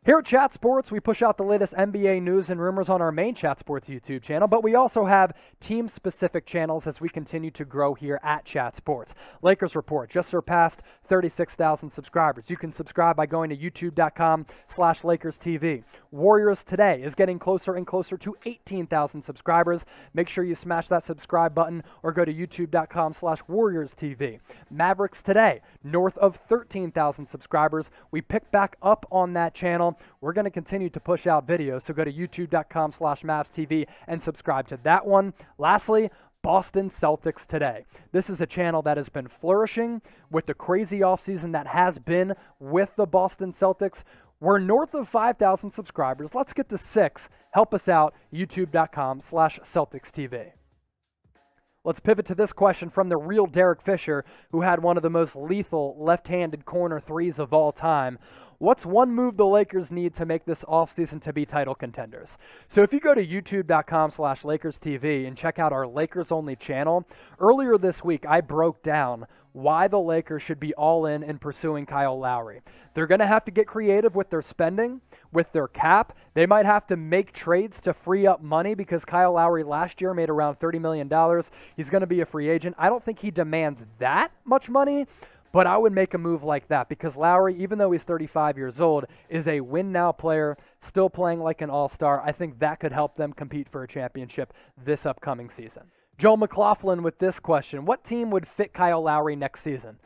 Here at Chat Sports, we push out the latest NBA news and rumors on our main Chat Sports YouTube channel, but we also have team-specific channels as we continue to grow here at Chat Sports. Lakers Report just surpassed 36,000 subscribers. You can subscribe by going to youtube.com/LakersTV. Warriors Today is getting closer and closer to 18,000 subscribers. Make sure you smash that subscribe button or go to youtube.com/WarriorsTV. Mavericks Today, north of 13,000 subscribers. We pick back up on that channel. We're going to continue to push out videos, so go to youtube.com/MavsTV and subscribe to that one. Lastly, Boston Celtics Today. This is a channel that has been flourishing with the crazy offseason that has been with the Boston Celtics. We're north of 5,000 subscribers. Let's get to 6. Help us out, youtube.com/CelticsTV. Let's pivot to this question from the real Derek Fisher, who had one of the most lethal left-handed corner threes of all time. What's one move the Lakers need to make this offseason to be title contenders? So if you go to youtube.com/LakersTV and check out our Lakers-only channel, earlier this week I broke down why the Lakers should be all in pursuing Kyle Lowry. They're going to have to get creative with their spending, with their cap. They might have to make trades to free up money because Kyle Lowry last year made around $30 million. He's going to be a free agent. I don't think he demands that much money, but I would make a move like that because Lowry, even though he's 35 years old, is a win-now player, still playing like an all-star. I think that could help them compete for a championship this upcoming season. Joel McLaughlin with this question. What team would fit Kyle Lowry next season?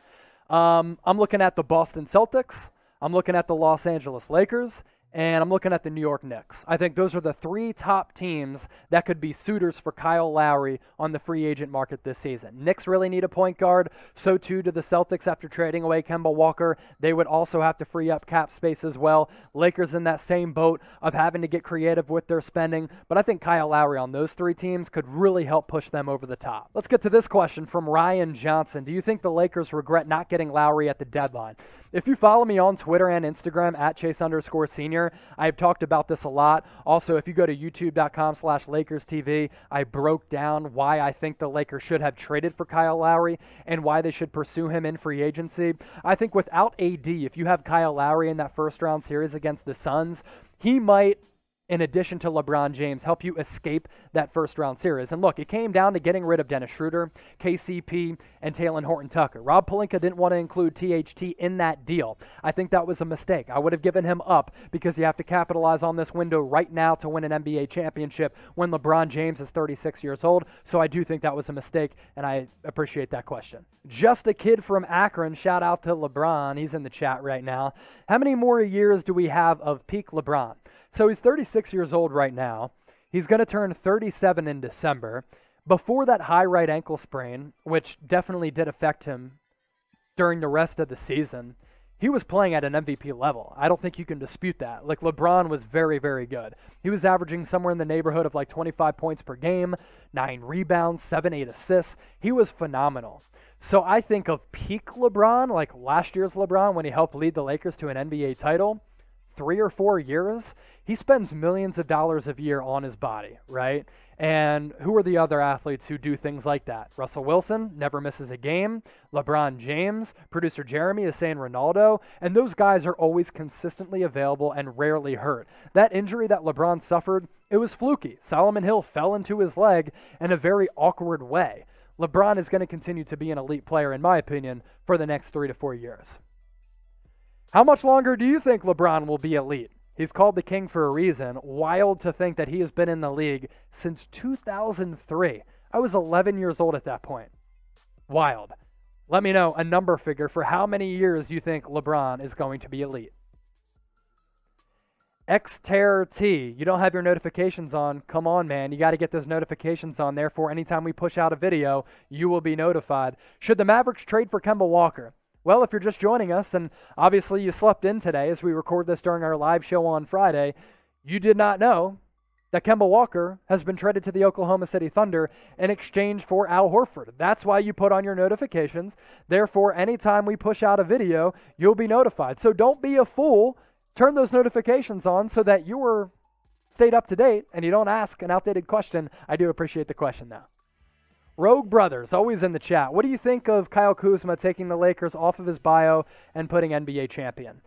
I'm looking at the Boston Celtics. I'm looking at the Los Angeles Lakers. And I'm looking at the New York Knicks. I think those are the 3 top teams that could be suitors for Kyle Lowry on the free agent market this season. Knicks really need a point guard. So too do the Celtics after trading away Kemba Walker. They would also have to free up cap space as well. Lakers in that same boat of having to get creative with their spending. But I think Kyle Lowry on those 3 teams could really help push them over the top. Let's get to this question from Ryan Johnson. Do you think the Lakers regret not getting Lowry at the deadline? If you follow me on Twitter and Instagram at Chase_Senior, I've talked about this a lot. Also, if you go to youtube.com/LakersTV, I broke down why I think the Lakers should have traded for Kyle Lowry and why they should pursue him in free agency. I think without AD, if you have Kyle Lowry in that first-round series against the Suns, he might, in addition to LeBron James, help you escape that first-round series. And look, it came down to getting rid of Dennis Schroeder, KCP, and Talen Horton-Tucker. Rob Pelinka didn't want to include THT in that deal. I think that was a mistake. I would have given him up because you have to capitalize on this window right now to win an NBA championship when LeBron James is 36 years old. So I do think that was a mistake, and I appreciate that question. Just a kid from Akron, shout out to LeBron. He's in the chat right now. How many more years do we have of peak LeBron? So he's 36 years old right now. He's going to turn 37 in December. Before that high right ankle sprain, which definitely did affect him during the rest of the season, he was playing at an MVP level. I don't think you can dispute that. Like, LeBron was very, very good. He was averaging somewhere in the neighborhood of like 25 points per game, 9 rebounds, 7-8 assists. He was phenomenal. So I think of peak LeBron, like last year's LeBron when he helped lead the Lakers to an NBA title, 3 or 4 years. He spends millions of dollars a year on his body, right? And who are the other athletes who do things like that? Russell Wilson never misses a game. LeBron James, producer Jeremy is saying Ronaldo. And those guys are always consistently available and rarely hurt. That injury that LeBron suffered, it was fluky. Solomon Hill fell into his leg in a very awkward way. LeBron is going to continue to be an elite player, in my opinion, for the next 3 to 4 years. How much longer do you think LeBron will be elite? He's called the king for a reason. Wild to think that he has been in the league since 2003. I was 11 years old at that point. Wild. Let me know a number figure for how many years you think LeBron is going to be elite. Xterror T, you don't have your notifications on. Come on, man. You got to get those notifications on. Therefore, anytime we push out a video, you will be notified. Should the Mavericks trade for Kemba Walker? Well, if you're just joining us, and obviously you slept in today as we record this during our live show on Friday, you did not know that Kemba Walker has been traded to the Oklahoma City Thunder in exchange for Al Horford. That's why you put on your notifications. Therefore, anytime we push out a video, you'll be notified. So don't be a fool. Turn those notifications on so that you stayed up to date and you don't ask an outdated question. I do appreciate the question, though. Rogue Brothers, always in the chat. What do you think of Kyle Kuzma taking the Lakers off of his bio and putting NBA champion?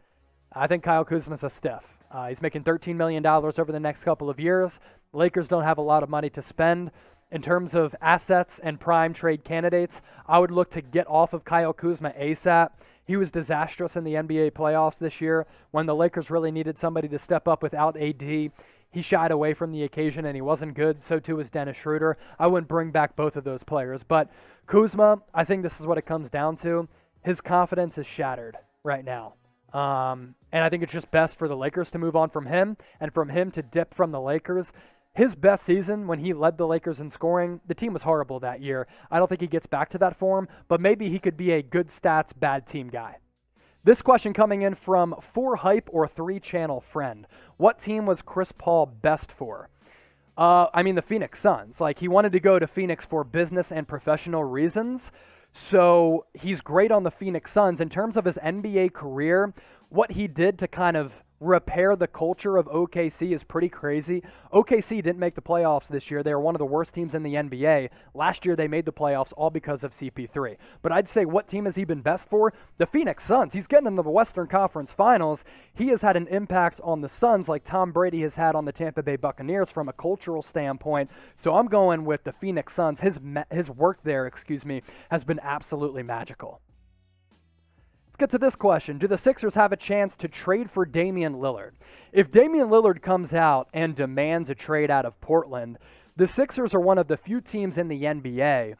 I think Kyle Kuzma's a stiff. He's making $13 million over the next couple of years. Lakers don't have a lot of money to spend. In terms of assets and prime trade candidates, I would look to get off of Kyle Kuzma ASAP. He was disastrous in the NBA playoffs this year when the Lakers really needed somebody to step up without AD. He shied away from the occasion and he wasn't good. So too was Dennis Schroeder. I wouldn't bring back both of those players. But Kuzma, I think this is what it comes down to. His confidence is shattered right now. And I think it's just best for the Lakers to move on from him and from him to dip from the Lakers. His best season when he led the Lakers in scoring, the team was horrible that year. I don't think he gets back to that form, but maybe he could be a good stats, bad team guy. This question coming in from 4Hype or 3Channel Friend. What team was Chris Paul best for? The Phoenix Suns. Like, he wanted to go to Phoenix for business and professional reasons. So he's great on the Phoenix Suns. In terms of his NBA career, what he did to kind of repair the culture of OKC is pretty crazy. OKC didn't make the playoffs this year. They were one of the worst teams in the NBA. Last year they made the playoffs all because of CP3. But I'd say, what team has he been best for? The Phoenix Suns. He's getting in the Western Conference Finals. He has had an impact on the Suns like Tom Brady has had on the Tampa Bay Buccaneers from a cultural standpoint. So I'm going with the Phoenix Suns. His work there, has been absolutely magical. Get to this question. Do the Sixers have a chance to trade for Damian Lillard? If Damian Lillard comes out and demands a trade out of Portland, the Sixers are one of the few teams in the NBA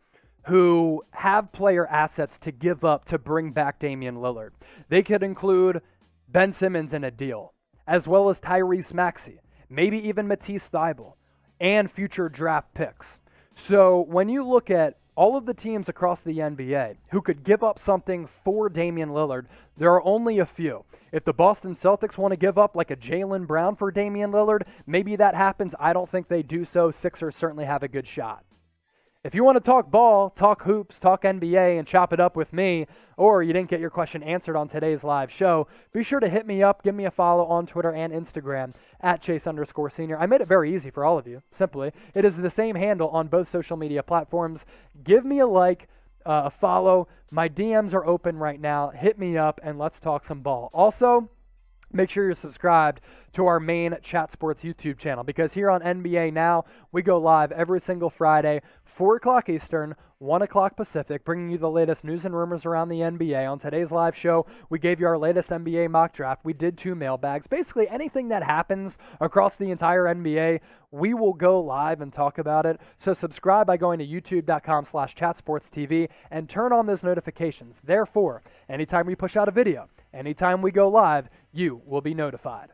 who have player assets to give up to bring back Damian Lillard. They could include Ben Simmons in a deal, as well as Tyrese Maxey, maybe even Matisse Thybulle, and future draft picks. So when you look at all of the teams across the NBA who could give up something for Damian Lillard, there are only a few. If the Boston Celtics want to give up like a Jaylen Brown for Damian Lillard, maybe that happens. I don't think they do so. Sixers certainly have a good shot. If you want to talk ball, talk hoops, talk NBA, and chop it up with me, or you didn't get your question answered on today's live show, be sure to hit me up, give me a follow on Twitter and Instagram at Chase_Senior. I made it very easy for all of you, simply. It is the same handle on both social media platforms. Give me a like, a follow. My DMs are open right now. Hit me up, and let's talk some ball. Also, make sure you're subscribed to our main Chat Sports YouTube channel, because here on NBA Now, we go live every single Friday, 4 o'clock Eastern, 1 o'clock Pacific, bringing you the latest news and rumors around the NBA. On today's live show, we gave you our latest NBA mock draft. We did 2 mailbags. Basically, anything that happens across the entire NBA, we will go live and talk about it. So subscribe by going to youtube.com/chatsportstv and turn on those notifications. Therefore, anytime we push out a video, anytime we go live, you will be notified.